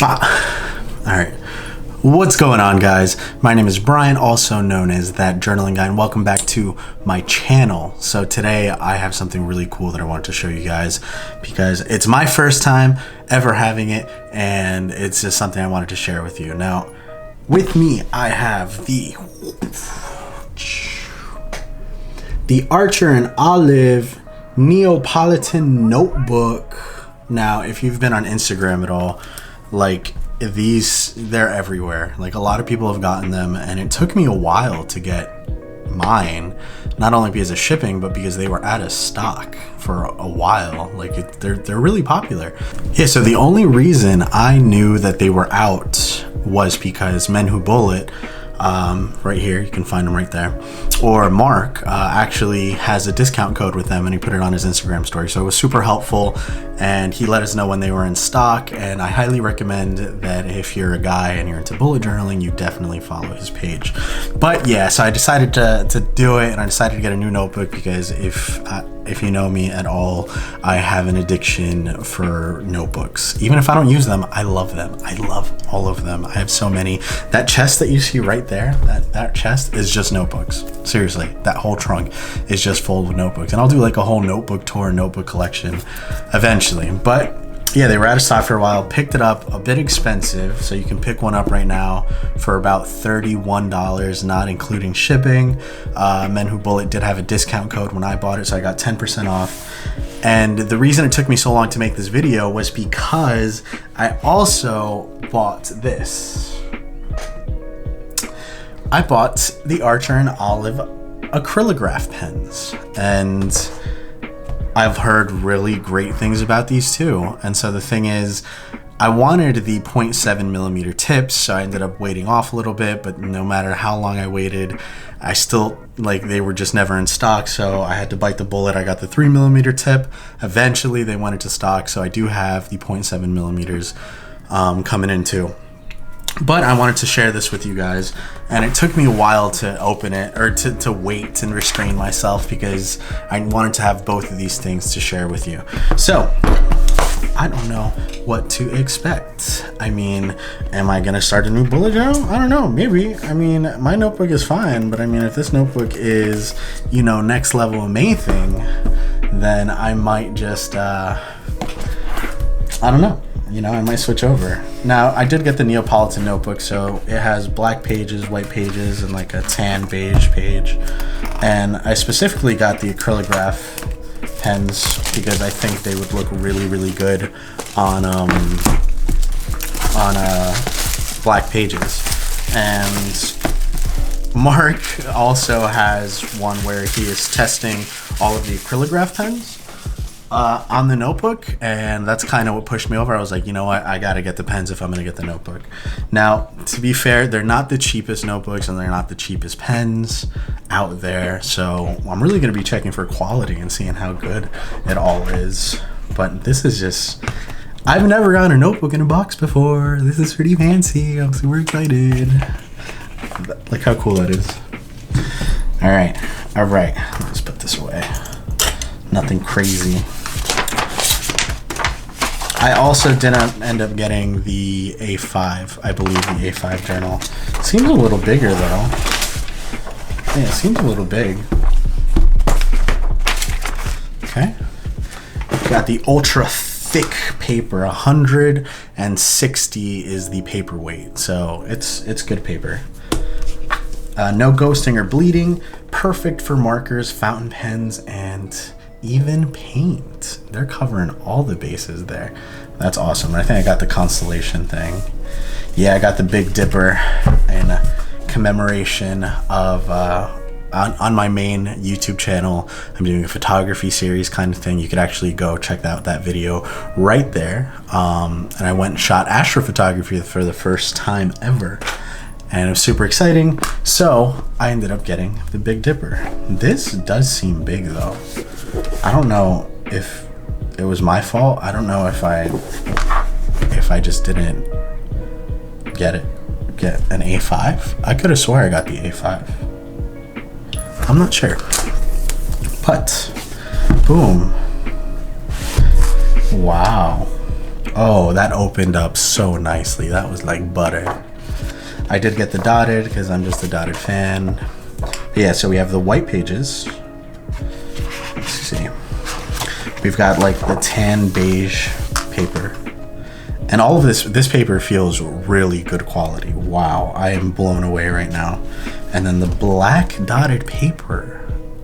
Alright, what's going on, guys? My name is Brian, also known as That Journaling Guy, and welcome back to my channel. So today I have something really cool that I wanted to show you guys because it's my first time ever having it, and it's just something I wanted to share with you. Now, with me I have the Archer and Olive Neapolitan notebook. Now, if you've been on Instagram at all, like, they're everywhere. Like, a lot of people have gotten them, and it took me a while to get mine, not only because of shipping, but because they were out of stock for a while. Like, they're really popular. Yeah, so the only reason I knew that they were out was because Men Who Bullet, right here, you can find them right there, or Mark actually has a discount code with them, and he put it on his Instagram story, so it was super helpful, and he let us know when they were in stock. And I highly recommend that if you're a guy and you're into bullet journaling, you definitely follow his page. But yeah, so I decided to do it, and I decided to get a new notebook because if you know me at all, I have an addiction for notebooks. Even if I don't use them, I love them. I love all of them. I have so many. That chest that you see right there, that chest is just notebooks. Seriously, that whole trunk is just full of notebooks. And I'll do like a whole notebook tour, notebook collection eventually. But yeah, they were out of stock for a while. Picked it up, a bit expensive, so you can pick one up right now for about $31, not including shipping. Men Who Bullet did have a discount code when I bought it, so I got 10% off. And the reason it took me so long to make this video was because I also bought this. I bought the Archer and Olive Acrylograph pens, and I've heard really great things about these too. And so the thing is, I wanted the 0.7mm tips, so I ended up waiting off a little bit, but no matter how long I waited, I still, like, they were just never in stock, so I had to bite the bullet. I got the 3mm tip. Eventually they went into stock, so I do have the 0.7mm coming in too. But I wanted to share this with you guys, and it took me a while to open it, or to wait and restrain myself, because I wanted to have both of these things to share with you. So, I don't know what to expect. I mean, am I gonna start a new bullet journal? I don't know, maybe. I mean, my notebook is fine, but I mean, if this notebook is, you know, next level amazing, then I might just, I don't know. You know, I might switch over. Now, I did get the Neapolitan notebook, so it has black pages, white pages, and like a tan beige page. And I specifically got the Acrylograph pens because I think they would look really, really good on black pages. And Mark also has one where he is testing all of the Acrylograph pens on the notebook, and that's kind of what pushed me over. I was like, you know what, I gotta get the pens if I'm gonna get the notebook. Now, to be fair, they're not the cheapest notebooks, and they're not the cheapest pens out there, so I'm really gonna be checking for quality and seeing how good it all is. But this is just, I've never gotten a notebook in a box before. This is pretty fancy. I'm super excited. Look how cool that is. All right, let's put this away. Nothing crazy. I also didn't end up getting the A5. I believe the A5 journal. Seems a little bigger though. Yeah, it seems a little big. Okay. Got the ultra thick paper. 160 is the paper weight, so it's good paper. No ghosting or bleeding. Perfect for markers, fountain pens, and even paint. They're covering all the bases there. That's awesome. I think I got the constellation thing. Yeah, I got the Big Dipper in commemoration of on my main YouTube channel. I'm doing a photography series kind of thing. You could actually go check out that video right there. And I went and shot astrophotography for the first time ever, and it was super exciting. So I ended up getting the Big Dipper. This does seem big though. I don't know if it was my fault. I don't know if I just didn't get an A5. I could have swore I got the A5. I'm not sure. But boom. Wow. Oh, that opened up so nicely. That was like butter. I did get the dotted because I'm just a dotted fan. But yeah, so we have the white pages. Let's see. We've got like the tan beige paper. And all of this paper feels really good quality. Wow, I am blown away right now. And then the black dotted paper.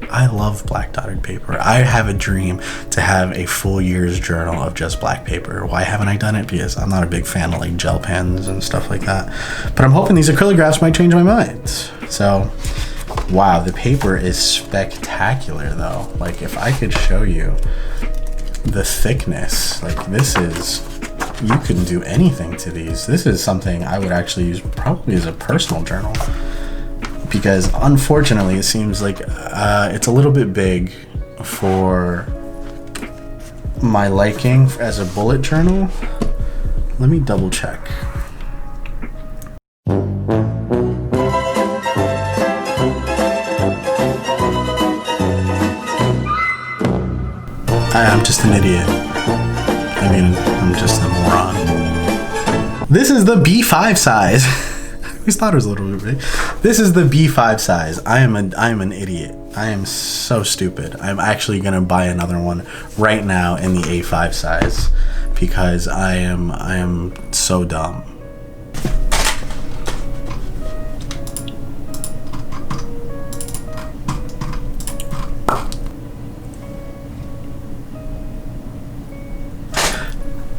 I love black dotted paper. I have a dream to have a full year's journal of just black paper. Why haven't I done it? Because I'm not a big fan of like gel pens and stuff like that. But I'm hoping these Acrylographs might change my mind. So, wow, the paper is spectacular though. Like if I could show you the thickness, like this is, you couldn't do anything to these. This is something I would actually use probably as a personal journal. Because unfortunately it seems like it's a little bit big for my liking as a bullet journal. Let me double check. I'm just an idiot. I mean, I'm just a moron. This is the B5 size. I always thought it was a little bit big. This is the B5 size. I am an idiot. I am so stupid. I'm actually gonna buy another one right now in the A5 size because I am so dumb.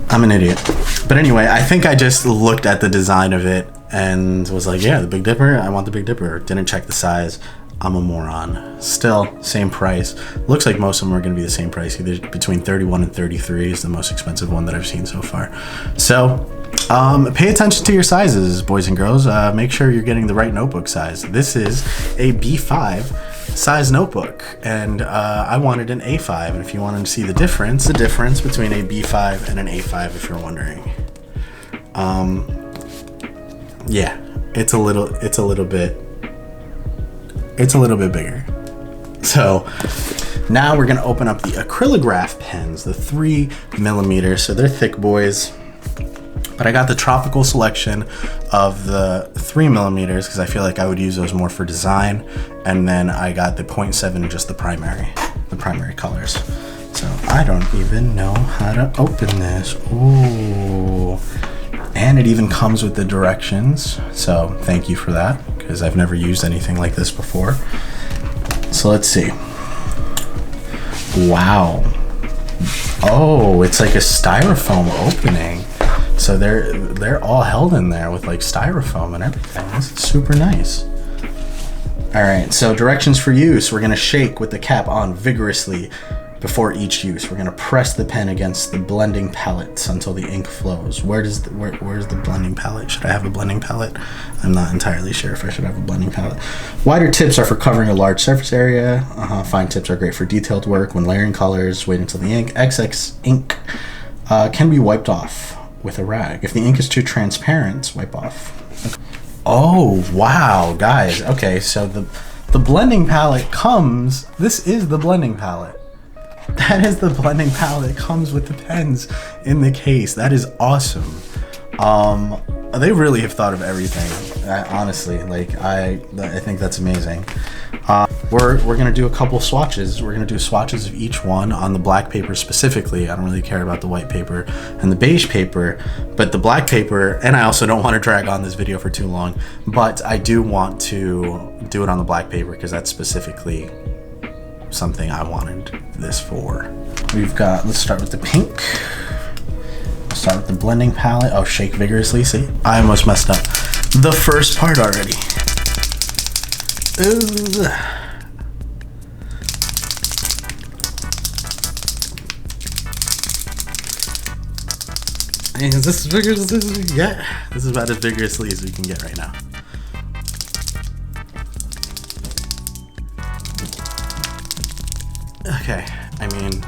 I'm an idiot. But anyway, I think I just looked at the design of it and was like, yeah, the Big Dipper, I want the Big Dipper. Didn't check the size. I'm a moron. Still, same price. Looks like most of them are gonna be the same price. Either between 31 and 33 is the most expensive one that I've seen so far. So, pay attention to your sizes, boys and girls. Make sure you're getting the right notebook size. This is a B5 size notebook, and I wanted an A5. And if you wanted to see the difference between a B5 and an A5, if you're wondering. Yeah, it's a little bit bigger. So now we're gonna open up the Acrylograph pens, the 3mm. So they're thick boys, but I got the tropical selection of the 3mm because I feel like I would use those more for design. And then I got the 0.7, just the primary colors. So I don't even know how to open this. Ooh. And it even comes with the directions, so thank you for that, because I've never used anything like this before. So let's see. Wow. Oh, it's like a styrofoam opening. So they're all held in there with like styrofoam and everything. This is super nice. All right, so directions for use. We're gonna shake with the cap on vigorously before each use. We're gonna press the pen against the blending palette until the ink flows. Where's the blending palette? Should I have a blending palette? I'm not entirely sure if I should have a blending palette. Wider tips are for covering a large surface area. Fine tips are great for detailed work. When layering colors, wait until the ink. XX ink can be wiped off with a rag. If the ink is too transparent, wipe off. Okay. Oh, wow, guys. Okay, so the blending palette comes, this is the blending palette. That is the blending palette. It comes with the pens in the case. That is awesome. They really have thought of everything. Honestly, like I think that's amazing. We're gonna do a couple swatches. We're gonna do swatches of each one on the black paper specifically. I don't really care about the white paper and the beige paper, but the black paper, and I also don't want to drag on this video for too long, but I do want to do it on the black paper because that's specifically something I wanted this for. We've got, let's start with the pink. Start with the blending palette. Oh, shake vigorously. See, I almost messed up the first part already. Ooh. Is this as vigorous as this is? Yeah, this is about as vigorously as we can get right now. Okay, I mean,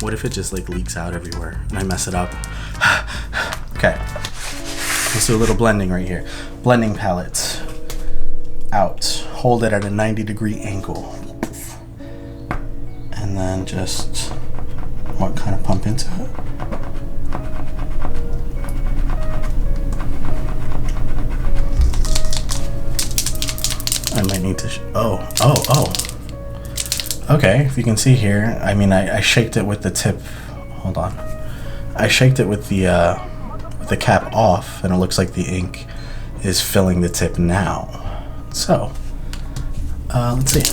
what if it just like leaks out everywhere and I mess it up? Okay, let's do a little blending right here. Blending palette out, hold it at a 90-degree angle, and then just, what, kind of pump into it? Oh. Okay, if you can see here, I mean, I shaked it with the tip. Hold on. I shaked it with the cap off, and it looks like the ink is filling the tip now. So, let's see.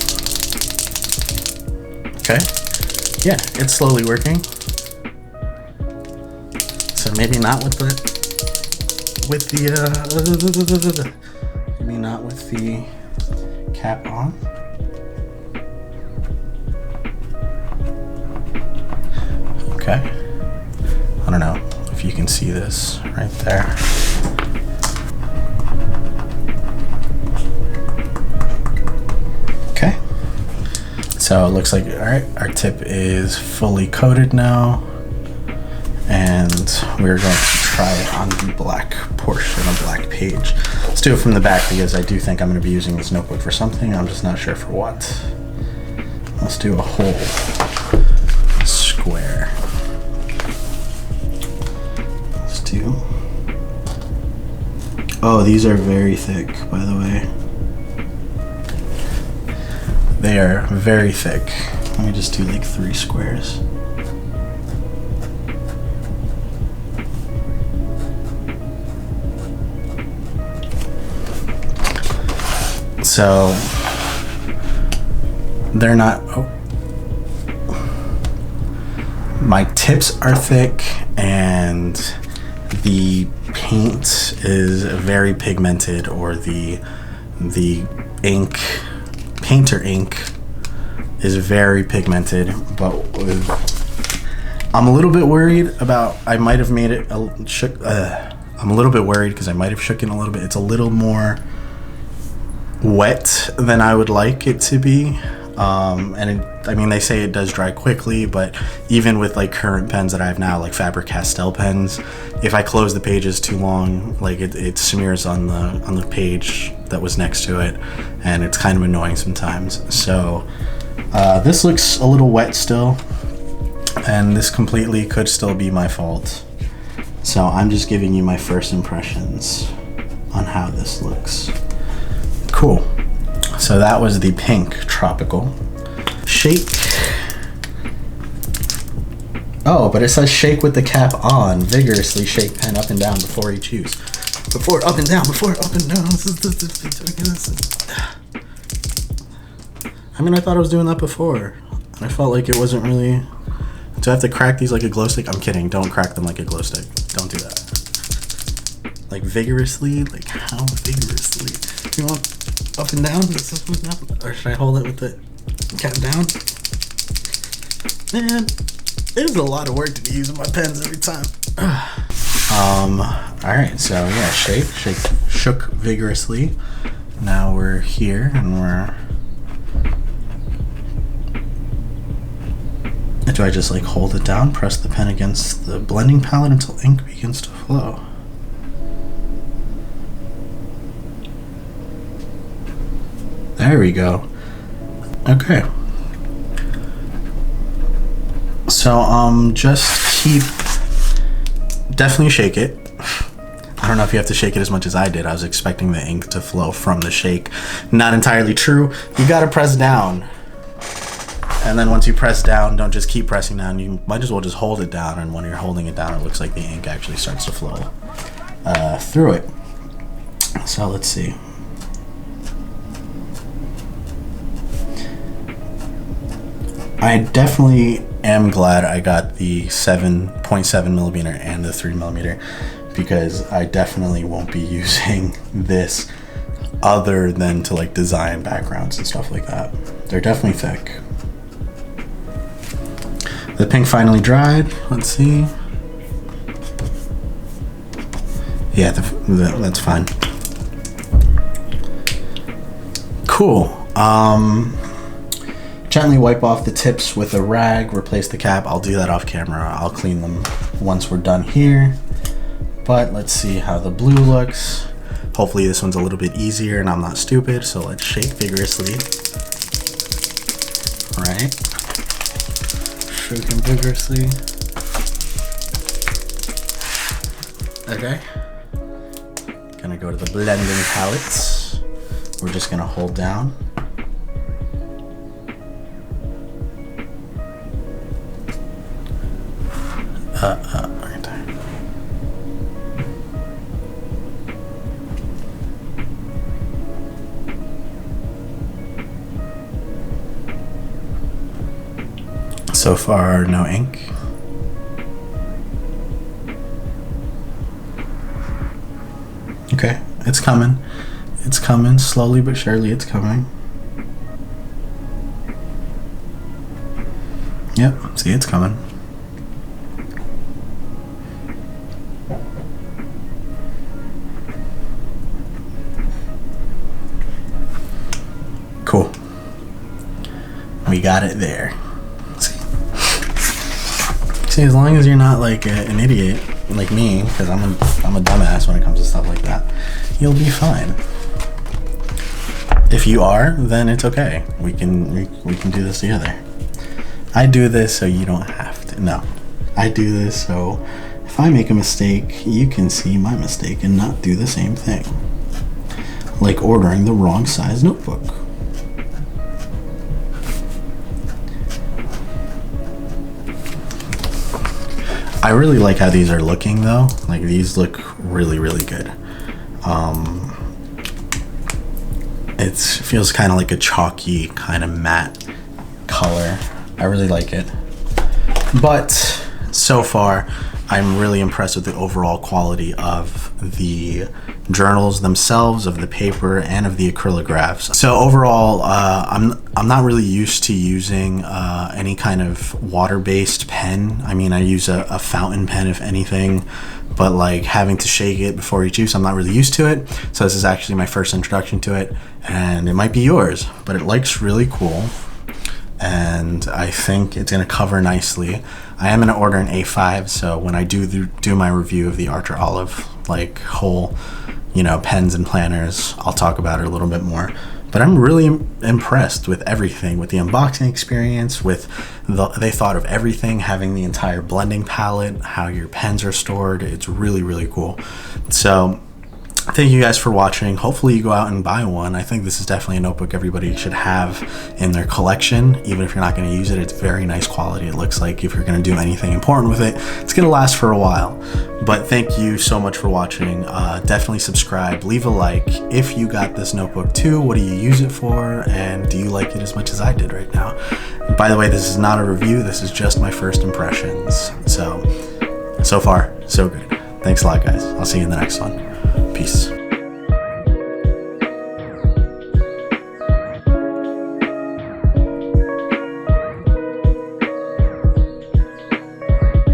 Okay. Yeah, it's slowly working. So maybe not with the maybe not with the cap on. Okay. I don't know if you can see this right there. Okay. So it looks like, all right, our tip is fully coated now. And we're going to try it on the black portion of black page. Let's do it from the back because I do think I'm going to be using this notebook for something. I'm just not sure for what. Let's do a whole square. Let's do... Oh, these are very thick, by the way. They are very thick. Let me just do like 3 squares. So they're not, my tips are thick and the paint is very pigmented, or the ink, painter ink is very pigmented, but I'm a little bit worried about, I might have made it, I'm a little bit worried because I might have shook it a little bit. It's a little more wet than I would like it to be, and I mean, they say it does dry quickly, but even with like current pens that I have now, like Faber-Castell pens, if I close the pages too long, like it smears on the page that was next to it, and it's kind of annoying sometimes. So this looks a little wet still, and this completely could still be my fault. So I'm just giving you my first impressions on how this looks. Cool. So that was the pink tropical. Shake. Oh, but it says shake with the cap on. Vigorously shake pen up and down before each use. Before up and down, before up and down. I mean, I thought I was doing that before. And I felt like it wasn't really... Do I have to crack these like a glow stick? I'm kidding. Don't crack them like a glow stick. Don't do that. Like vigorously? Like how vigorously? You want up and down? Or should I hold it with the cap down? Man, there's a lot of work to be using my pens every time. Alright, so yeah, shook vigorously. Now we're here and we're... Do I just like hold it down, press the pen against the blending palette until ink begins to flow? There we go. Okay. So just definitely shake it. I don't know if you have to shake it as much as I did. I was expecting the ink to flow from the shake. Not entirely true. You gotta press down. And then once you press down, don't just keep pressing down. You might as well just hold it down, and when you're holding it down, it looks like the ink actually starts to flow through it. So let's see. I definitely am glad I got the 7.7 millimeter and the 3 millimeter, because I definitely won't be using this other than to like design backgrounds and stuff like that. They're definitely thick. The pink finally dried. Let's see. Yeah, that's fine. Cool. Gently wipe off the tips with a rag, replace the cap. I'll do that off camera. I'll clean them once we're done here. But let's see how the blue looks. Hopefully this one's a little bit easier and I'm not stupid. So let's shake vigorously. All right. Shaking vigorously. Okay. Gonna go to the blending palettes. We're just gonna hold down Right there. So far, no ink. Okay, it's coming. It's coming, slowly but surely it's coming. Yep, see, it's coming. Cool. We got it there. See, as long as you're not like an idiot like me, because I'm a dumbass when it comes to stuff like that, you'll be fine. If you are, then it's okay. We can do this together. I do this so you don't have to. No, I do this so if I make a mistake, you can see my mistake and not do the same thing. Like ordering the wrong size notebook. I really like how these are looking though. Like these look really, really good. It feels kind of like a chalky kind of matte color. I really like it. But so far, I'm really impressed with the overall quality of the journals themselves, of the paper, and of the acrylographs. So overall, I'm not really used to using any kind of water-based pen. I mean, I use a fountain pen, if anything, but like having to shake it before each use, I'm not really used to it. So this is actually my first introduction to it, and it might be yours, but it looks really cool. And I think it's going to cover nicely. I am going to order an A5, so when I do my review of the Archer Olive, like whole, pens and planners, I'll talk about it a little bit more. But I'm really impressed with everything, with the unboxing experience, they thought of everything, having the entire blending palette, how your pens are stored. It's really, really cool. So thank you guys for watching. Hopefully you go out and buy one. I think this is definitely a notebook everybody should have in their collection. Even if you're not going to use it, it's very nice quality. It looks like if you're going to do anything important with it, it's going to last for a while. But thank you so much for watching. Definitely subscribe, leave a like. If you got this notebook too, what do you use it for? And do you like it as much as I did right now? By the way, this is not a review. This is just my first impressions. So far, so good. Thanks a lot, guys. I'll see you in the next one. Peace.